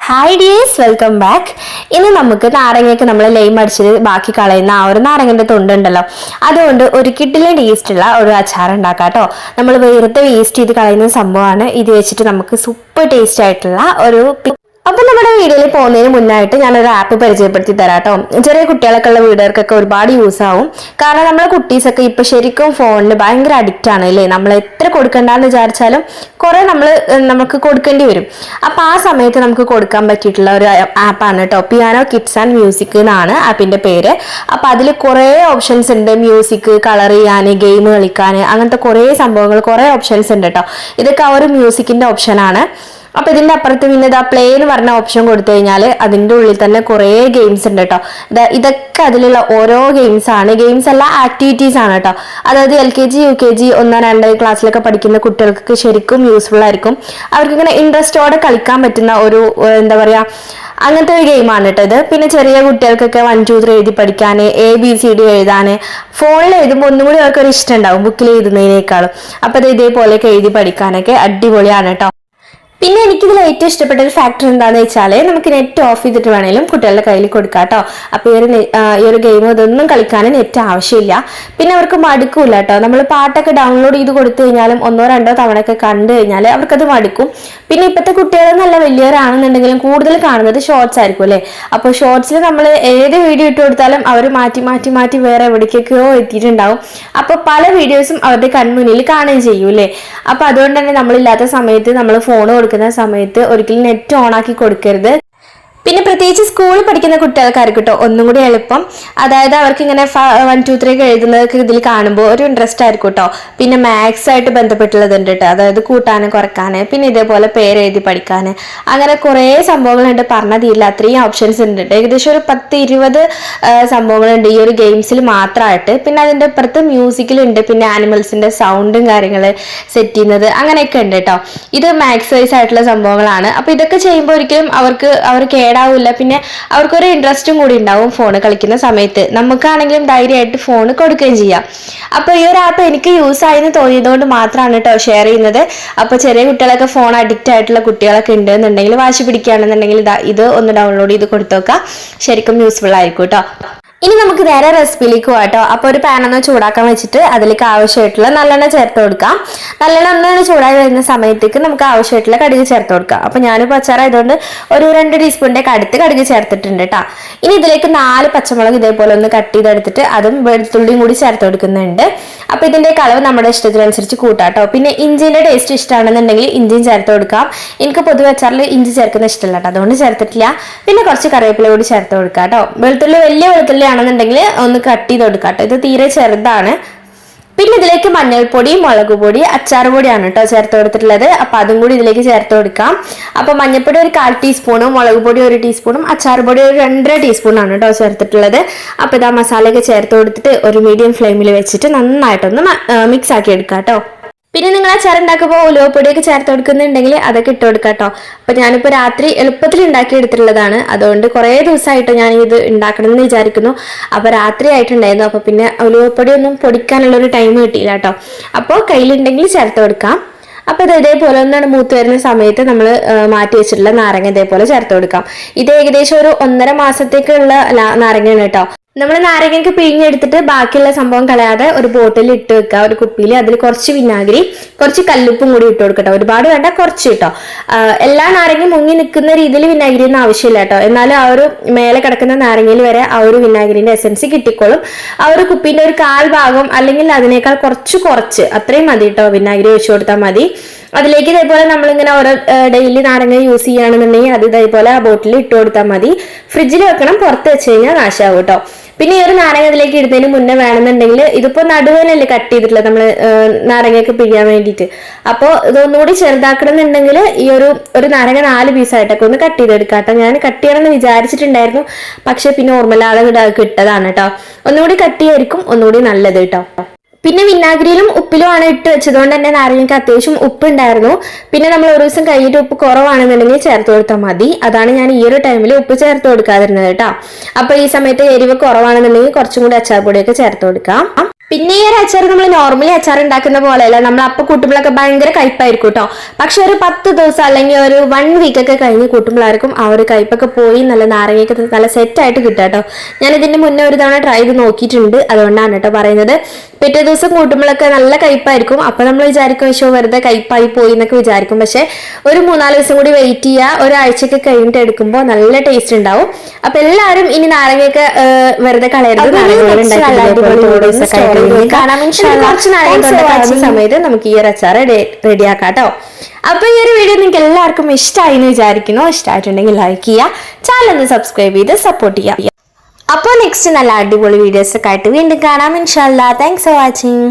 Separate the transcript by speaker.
Speaker 1: Hi dears, welcome back. ഇനി നമുക്ക് നാരങ്ങയ്ക്ക് നമ്മൾ ലൈം അടിച്ചത് ബാക്കി കളയുന്ന ആ ഒരു നാരങ്ങന്റെ തൊണ്ടുണ്ടല്ലോ, അതുകൊണ്ട് ഒരു കിഡിലെ ടേസ്റ്റുള്ള ഒരു അച്ചാർ ഉണ്ടാക്കാം കേട്ടോ. നമ്മൾ വെറുതെ വേസ്റ്റ് ചെയ്ത് കളയുന്ന സംഭവമാണ്. ഇത് വെച്ചിട്ട് നമുക്ക് സൂപ്പർ ടേസ്റ്റ് ആയിട്ടുള്ള ഒരു അപ്പൊ നമ്മുടെ വീഡിയോയിൽ പോകുന്നതിന് മുന്നായിട്ട് ഞാനൊരു ആപ്പ് പരിചയപ്പെടുത്തി തരാം കേട്ടോ. ചെറിയ കുട്ടികളൊക്കെ ഉള്ള വീടുകൾക്കൊക്കെ ഒരുപാട് യൂസ് ആവും. കാരണം നമ്മളെ കുട്ടീസൊക്കെ ഇപ്പൊ ശരിക്കും ഫോണിന് ഭയങ്കര അഡിക്റ്റ് ആണ് അല്ലേ. നമ്മൾ എത്ര കൊടുക്കണ്ടെന്ന് വിചാരിച്ചാലും കുറെ നമുക്ക് കൊടുക്കേണ്ടി വരും. അപ്പൊ ആ സമയത്ത് നമുക്ക് കൊടുക്കാൻ പറ്റിയിട്ടുള്ള ഒരു ആപ്പാണ് കേട്ടോ. പിയാനോ കിഡ്സ് ആൻഡ് മ്യൂസിക് എന്നാണ് ആപ്പിന്റെ പേര്. അപ്പൊ അതിൽ കുറെ ഓപ്ഷൻസ് ഉണ്ട്. മ്യൂസിക്, കളർ ചെയ്യാൻ, ഗെയിം കളിക്കാൻ, അങ്ങനത്തെ കുറെ സംഭവങ്ങൾ, കുറെ ഓപ്ഷൻസ് ഉണ്ട് കേട്ടോ. ഇതൊക്കെ ആ ഒരു മ്യൂസിക്കിന്റെ ഓപ്ഷനാണ്. അപ്പൊ ഇതിന്റെ അപ്പുറത്ത് പിന്നെ ഇതാ പ്ലേ എന്ന് പറഞ്ഞ ഓപ്ഷൻ കൊടുത്തു കഴിഞ്ഞാൽ അതിന്റെ ഉള്ളിൽ തന്നെ കുറെ ഗെയിംസ് ഉണ്ട് കേട്ടോ. ഇതൊക്കെ അതിലുള്ള ഓരോ ഗെയിംസ് ആണ്. ഗെയിംസ് അല്ല, ആക്ടിവിറ്റീസ് ആണ് കേട്ടോ. അതായത് LKG UKG 1, 2 ക്ലാസ്സിലൊക്കെ പഠിക്കുന്ന കുട്ടികൾക്ക് ശരിക്കും യൂസ്ഫുൾ ആയിരിക്കും. അവർക്കിങ്ങനെ ഇൻട്രസ്റ്റോടെ കളിക്കാൻ പറ്റുന്ന ഒരു എന്താ പറയാ, അങ്ങനത്തെ ഒരു ഗെയിമാണ് കേട്ടോ ഇത്. പിന്നെ ചെറിയ കുട്ടികൾക്കൊക്കെ 1, 2, 3 എഴുതി പഠിക്കാൻ, ABCD എഴുതാൻ, ഫോണിൽ എഴുതുമ്പോൾ ഒന്നും കൂടി അവർക്കൊരു ഇഷ്ടം ഉണ്ടാവും ബുക്കിൽ എഴുതുന്നതിനേക്കാളും. അപ്പൊ ഇത് ഇതേപോലെയൊക്കെ എഴുതി പഠിക്കാനൊക്കെ അടിപൊളിയാണ് കേട്ടോ. പിന്നെ എനിക്കിതിൽ ഏറ്റവും ഇഷ്ടപ്പെട്ട ഒരു ഫാക്ടർ എന്താണെന്ന് വെച്ചാൽ നമുക്ക് നെറ്റ് ഓഫ് ചെയ്തിട്ട് വേണേലും കുട്ടികളുടെ കയ്യിൽ കൊടുക്കാം കേട്ടോ. അപ്പോൾ ഈ ഒരു ഗെയിം ഇതൊന്നും കളിക്കാൻ നെറ്റ് ആവശ്യമില്ല. പിന്നെ അവർക്ക് മടുക്കൂല കേട്ടോ. നമ്മൾ പാട്ടൊക്കെ ഡൗൺലോഡ് ചെയ്ത് കൊടുത്തു കഴിഞ്ഞാലും 1, 2 തവണയൊക്കെ കണ്ടു കഴിഞ്ഞാൽ അവർക്കത് മടുക്കും. പിന്നെ ഇപ്പോഴത്തെ കുട്ടികൾ നല്ല വലിയവരാണെന്നുണ്ടെങ്കിലും കൂടുതൽ കാണുന്നത് ഷോർട്സ് ആയിരിക്കും അല്ലേ. അപ്പോൾ ഷോർട്സിൽ നമ്മൾ ഏത് വീഡിയോ ഇട്ട് കൊടുത്താലും അവർ മാറ്റി മാറ്റി മാറ്റി വേറെ എവിടേക്കൊക്കെയോ എത്തിയിട്ടുണ്ടാവും. അപ്പോൾ പല വീഡിയോസും അവരുടെ കൺമുന്നിൽ കാണുകയും ചെയ്യും അല്ലേ. അപ്പോൾ അതുകൊണ്ട് തന്നെ നമ്മളില്ലാത്ത സമയത്ത് നമ്മൾ ഫോൺ കൊടുക്കുന്ന സമയത്ത് ഒരിക്കലും നെറ്റ് ഓൺ ആക്കി കൊടുക്കരുത്. പിന്നെ പ്രത്യേകിച്ച് സ്കൂളിൽ പഠിക്കുന്ന കുട്ടികൾക്കായിരിക്കും കേട്ടോ ഒന്നും കൂടി എളുപ്പം. അതായത് അവർക്ക് ഇങ്ങനെ 1, 2, 3 ഒക്കെ എഴുതുന്നതൊക്കെ ഇതിൽ കാണുമ്പോൾ ഒരു ഇൻട്രസ്റ്റ് ആയിരിക്കും കേട്ടോ. പിന്നെ മാത്സ് ആയിട്ട് ബന്ധപ്പെട്ടുള്ളതുണ്ട് കേട്ടോ. അതായത് കൂട്ടാന്, കുറക്കാന്, പിന്നെ ഇതേപോലെ പേരെഴുതി പഠിക്കാന്, അങ്ങനെ കുറേ സംഭവങ്ങളുണ്ട്. പറഞ്ഞാൽ തീരില്ല, അത്രയും ഓപ്ഷൻസ് ഉണ്ട്. ഏകദേശം ഒരു 10, 20 സംഭവങ്ങളുണ്ട് ഈ ഒരു ഗെയിംസിൽ മാത്രമായിട്ട്. പിന്നെ അതിൻ്റെ അപ്പുറത്ത് മ്യൂസിക്കിലുണ്ട്. പിന്നെ ആനിമൽസിന്റെ സൗണ്ടും കാര്യങ്ങൾ സെറ്റ് ചെയ്യുന്നത് അങ്ങനെയൊക്കെ ഉണ്ട് കേട്ടോ. ഇത് മാത്സ് വൈസ് ആയിട്ടുള്ള സംഭവങ്ങളാണ്. അപ്പൊ ഇതൊക്കെ ചെയ്യുമ്പോൾ ഒരിക്കലും അവർ കേടാവില്ല. പിന്നെ അവർക്കൊരു ഇൻട്രസ്റ്റും കൂടി ഉണ്ടാവും ഫോൺ കളിക്കുന്ന സമയത്ത്. നമുക്കാണെങ്കിലും ധൈര്യമായിട്ട് ഫോൺ കൊടുക്കുകയും ചെയ്യാം. അപ്പൊ ഈ ഒരു ആപ്പ് എനിക്ക് യൂസ് ആയെന്ന് തോന്നിയതുകൊണ്ട് മാത്രമാണ് കേട്ടോ ഷെയർ ചെയ്യുന്നത്. അപ്പൊ ചെറിയ കുട്ടികളൊക്കെ ഫോൺ അഡിക്റ്റ് ആയിട്ടുള്ള കുട്ടികളൊക്കെ ഉണ്ടെന്നുണ്ടെങ്കിൽ, വാശി പിടിക്കുകയാണെന്നുണ്ടെങ്കിൽ ഇത് ഒന്ന് ഡൗൺലോഡ് ചെയ്ത് കൊടുത്തോക്കാം. ശരിക്കും യൂസ്ഫുൾ ആയിരിക്കും കേട്ടോ. ഇനി നമുക്ക് നേരെ റെസിപ്പിയിലേക്ക് പോകാട്ടോ. അപ്പോൾ ഒരു പാൻ ഒന്ന് ചൂടാക്കാൻ വെച്ചിട്ട് അതിലേക്ക് ആവശ്യമായിട്ടുള്ള നല്ലെണ്ണ ചേർത്ത് കൊടുക്കാം. നല്ലെണ്ണ ഒന്നാണ് ചൂടായി വരുന്ന സമയത്തേക്ക് നമുക്ക് ആവശ്യമായിട്ടുള്ള കടുക് ചേർത്ത് കൊടുക്കാം. അപ്പോൾ ഞാനിപ്പോൾ അച്ചാറായതുകൊണ്ട് ഒരു 2 ടീസ്പൂണിൻ്റെ അടുത്ത് കടുക് ചേർത്തിട്ടുണ്ട് കേട്ടോ. ഇനി ഇതിലേക്ക് 4 പച്ചമുളക് ഇതേപോലെ ഒന്ന് കട്ട് ചെയ്തെടുത്തിട്ട് അതും വെളുത്തുള്ളിയും കൂടി ചേർത്ത് കൊടുക്കുന്നുണ്ട്. അപ്പോൾ ഇതിൻ്റെ അളവ് നമ്മുടെ ഇഷ്ടത്തിനനുസരിച്ച് കൂട്ടാട്ടോ. പിന്നെ ഇഞ്ചിൻ്റെ ടേസ്റ്റ് ഇഷ്ടമാണെന്നുണ്ടെങ്കിൽ ഇഞ്ചിയും ചേർത്ത് കൊടുക്കാം. എനിക്ക് പൊതുവെ അച്ചാറിൽ ഇഞ്ചി ചേർക്കുന്ന ഇഷ്ടമല്ല കേട്ടോ, അതുകൊണ്ട് ചേർത്തിട്ടില്ല. പിന്നെ കുറച്ച് കറിവേപ്പില കൂടി ചേർത്ത് കൊടുക്കാം കേട്ടോ. വെളുത്തുള്ളി വലിയ വെളുത്തുള്ളി ആണെന്നുണ്ടെങ്കിൽ ഒന്ന് കട്ട് ചെയ്ത് കൊടുക്കാം കേട്ടോ. ഇത് തീരെ ചെറുതാണ്. പിന്നെ ഇതിലേക്ക് മഞ്ഞൾപ്പൊടി, മുളക് പൊടി, അച്ചാർ പൊടിയാണ് കേട്ടോ ചേർത്ത് കൊടുത്തിട്ടുള്ളത്. അപ്പൊ അതും കൂടി ഇതിലേക്ക് ചേർത്ത് കൊടുക്കാം. അപ്പൊ മഞ്ഞൾപ്പൊടി ഒരു 1/4 ടീസ്പൂണും, മുളക് പൊടി 1 ടീസ്പൂണും, അച്ചാർ പൊടി ഒരു 2.5 ടീസ്പൂണാണ് കേട്ടോ ചേർത്തിട്ടുള്ളത്. അപ്പൊ ഇതാ മസാലയൊക്കെ ചേർത്ത് കൊടുത്തിട്ട് ഒരു മീഡിയം ഫ്ലെയിമിൽ വെച്ചിട്ട് നന്നായിട്ടൊന്ന് മിക്സ് ആക്കി എടുക്കാം കേട്ടോ. പിന്നെ നിങ്ങൾ അച്ചാർ ഉണ്ടാക്കുമ്പോൾ ഉലുവപ്പൊടിയൊക്കെ ചേർത്ത് കൊടുക്കുന്നുണ്ടെങ്കിൽ അതൊക്കെ ഇട്ട് കൊടുക്കാം കേട്ടോ. അപ്പൊ ഞാനിപ്പോൾ രാത്രി എളുപ്പത്തിൽ ഉണ്ടാക്കി എടുത്തിട്ടുള്ളതാണ്. അതുകൊണ്ട് കുറേ ദിവസമായിട്ട് ഞാൻ ഇത് ഉണ്ടാക്കണം എന്ന് വിചാരിക്കുന്നു. അപ്പൊ രാത്രി ആയിട്ടുണ്ടായിരുന്നു. അപ്പൊ പിന്നെ ഉലുവപ്പൊടി ഒന്നും പൊടിക്കാനുള്ള ഒരു ടൈം കിട്ടിയില്ല കേട്ടോ. അപ്പോൾ കയ്യിലുണ്ടെങ്കിൽ ചേർത്ത് കൊടുക്കാം. അപ്പൊ ഇത് ഇതേപോലെ ഒന്നാണ് മൂത്ത് വരുന്ന സമയത്ത് നമ്മൾ മാറ്റി വെച്ചിട്ടുള്ള നാരങ്ങ ഇതേപോലെ ചേർത്ത് കൊടുക്കാം. ഇത് ഏകദേശം ഒരു 1.5 മാസത്തേക്കുള്ള നാരങ്ങയാണ് കേട്ടോ. നമ്മൾ നാരങ്ങയ്ക്ക് പിഴിഞ്ഞെടുത്തിട്ട് ബാക്കിയുള്ള സംഭവം കളയാതെ ഒരു ബോട്ടിൽ ഇട്ട് വെക്കുക, ഒരു കുപ്പിയിൽ. അതിൽ കുറച്ച് വിനാഗിരി, കുറച്ച് കല്ലുപ്പും കൂടി ഇട്ട് കൊടുക്കട്ടോ. ഒരുപാട് വേണ്ട, കുറച്ച് കേട്ടോ. എല്ലാ നാരങ്ങയും മുങ്ങി നിൽക്കുന്ന രീതിയിൽ വിനാഗിരി ഒന്നും ആവശ്യമില്ല കേട്ടോ. എന്നാലും ആ ഒരു മേലെ കിടക്കുന്ന നാരങ്ങയിൽ വരെ ആ ഒരു വിനാഗിരിന്റെ എസൻസ് കിട്ടിക്കോളും. ആ ഒരു കുപ്പീന്റെ ഒരു 1/4 ഭാഗം അല്ലെങ്കിൽ അതിനേക്കാൾ കുറച്ച് അത്രയും മതി കേട്ടോ. വിനാഗിരി ഒഴിച്ചു കൊടുത്താൽ മതി. അതിലേക്ക് ഇതേപോലെ നമ്മളിങ്ങനെ ഓരോ ഡെയിലി നാരങ്ങ യൂസ് ചെയ്യുകയാണെന്നുണ്ടെങ്കിൽ അത് ഇതേപോലെ ആ ബോട്ടിൽ ഇട്ട് കൊടുത്താൽ മതി. ഫ്രിഡ്ജിൽ വെക്കണം, പുറത്ത് വെച്ച് കഴിഞ്ഞാൽ നാശമാവും കേട്ടോ. പിന്നെ ഈ ഒരു നാരങ്ങ ഇതിലേക്ക് ഇടുന്നതിന് മുന്നേ വേണമെന്നുണ്ടെങ്കിൽ, ഇതിപ്പോ നടുവേനല്ലേ കട്ട് ചെയ്തിട്ടുള്ളത് നമ്മൾ നാരങ്ങയൊക്കെ പിഴിയാൻ വേണ്ടിയിട്ട്. അപ്പോൾ ഇതൊന്നുകൂടി ചെറുതാക്കണമെന്നുണ്ടെങ്കിൽ ഈ ഒരു നാരങ്ങ 4 പീസായിട്ടൊക്കെ ഒന്ന് കട്ട് ചെയ്തെടുക്കാം കേട്ടോ. ഞാൻ കട്ട് ചെയ്യണമെന്ന് വിചാരിച്ചിട്ടുണ്ടായിരുന്നു, പക്ഷെ പിന്നെ ഓർമ്മല്ലാതെ കിട്ടതാണ് കേട്ടോ. ഒന്നുകൂടി കട്ട് ചെയ്യായിരിക്കും ഒന്നുകൂടി നല്ലത് കേട്ടോ. പിന്നെ വിനാഗിരിയിലും ഉപ്പിലുമാണ് ഇട്ട് വെച്ചതുകൊണ്ട് തന്നെ നാരങ്ങയ്ക്ക് അത്യാവശ്യം ഉപ്പ് ഉണ്ടായിരുന്നു. പിന്നെ നമ്മൾ ഒരു ദിവസം കഴിഞ്ഞിട്ട് ഉപ്പ് കുറവാണെന്നുണ്ടെങ്കിൽ ചേർത്ത് കൊടുത്താൽ മതി. അതാണ് ഞാൻ ഈ ഒരു ടൈമിൽ ഉപ്പ് ചേർത്ത് കൊടുക്കാതിരുന്നത് കേട്ടോ. അപ്പൊ ഈ സമയത്ത് എരിവ് കുറവാണെന്നുണ്ടെങ്കിൽ കുറച്ചും കൂടി അച്ചാർ പൊടിയൊക്കെ ചേർത്ത് കൊടുക്കാം. പിന്നെ ഈ ഒരു അച്ചാർ നമ്മൾ നോർമലി അച്ചാർ ഉണ്ടാക്കുന്ന പോലെയല്ല, നമ്മൾ അപ്പം കൂട്ടുമ്പോഴൊക്കെ ഭയങ്കര കയ്പായിരിക്കും കേട്ടോ. പക്ഷെ ഒരു 10 ദിവസം അല്ലെങ്കിൽ ഒരു 1 വീക്ക് ഒക്കെ കഴിഞ്ഞ് കൂട്ടുമ്പോഴായിരിക്കും ആ ഒരു കയ്പൊക്കെ പോയി നല്ല നാരങ്ങയൊക്കെ നല്ല സെറ്റായിട്ട് കിട്ടുക കേട്ടോ. ഞാൻ ഇതിന്റെ മുന്നേ ഒരു തവണ ട്രൈ ചെയ്ത് നോക്കിയിട്ടുണ്ട്, അതുകൊണ്ടാണ് കേട്ടോ പറയുന്നത്. പിറ്റേ ദിവസം കൂട്ടുമ്പോഴൊക്കെ നല്ല കയ്പായിരിക്കും. അപ്പൊ നമ്മൾ വിചാരിക്കും പക്ഷേ വെറുതെ കയ്പായി പോയി എന്നൊക്കെ വിചാരിക്കും. പക്ഷെ ഒരു 3-4 ദിവസം കൂടി വെയിറ്റ് ചെയ്യുക, ഒരാഴ്ചയൊക്കെ കഴിഞ്ഞിട്ട് എടുക്കുമ്പോൾ നല്ല ടേസ്റ്റ് ഉണ്ടാവും. അപ്പൊ എല്ലാവരും ഇനി നാരങ്ങയൊക്കെ വെറുതെ കളയരുത്. കുറച്ച് നാരങ്ങ സമയത്ത് നമുക്ക് ഈ ഒരു അച്ചാർ റെഡിയാക്കാം കേട്ടോ. അപ്പൊ ഈ ഒരു വീഡിയോ നിങ്ങൾക്ക് എല്ലാവർക്കും ഇഷ്ടമായി എന്ന് വിചാരിക്കുന്നു. ഇഷ്ടമായിട്ടുണ്ടെങ്കിൽ ലൈക്ക് ചെയ്യുക, ചാനൽ ഒന്ന് സബ്സ്ക്രൈബ് ചെയ്ത് സപ്പോർട്ട് ചെയ്യുക. അപ്പോൾ നെക്സ്റ്റ് നല്ല അടിപൊളി വീഡിയോസ് ഒക്കെ ആയിട്ട് വീണ്ടും കാണാം ഇൻഷാല്ലാ. Thanks for watching.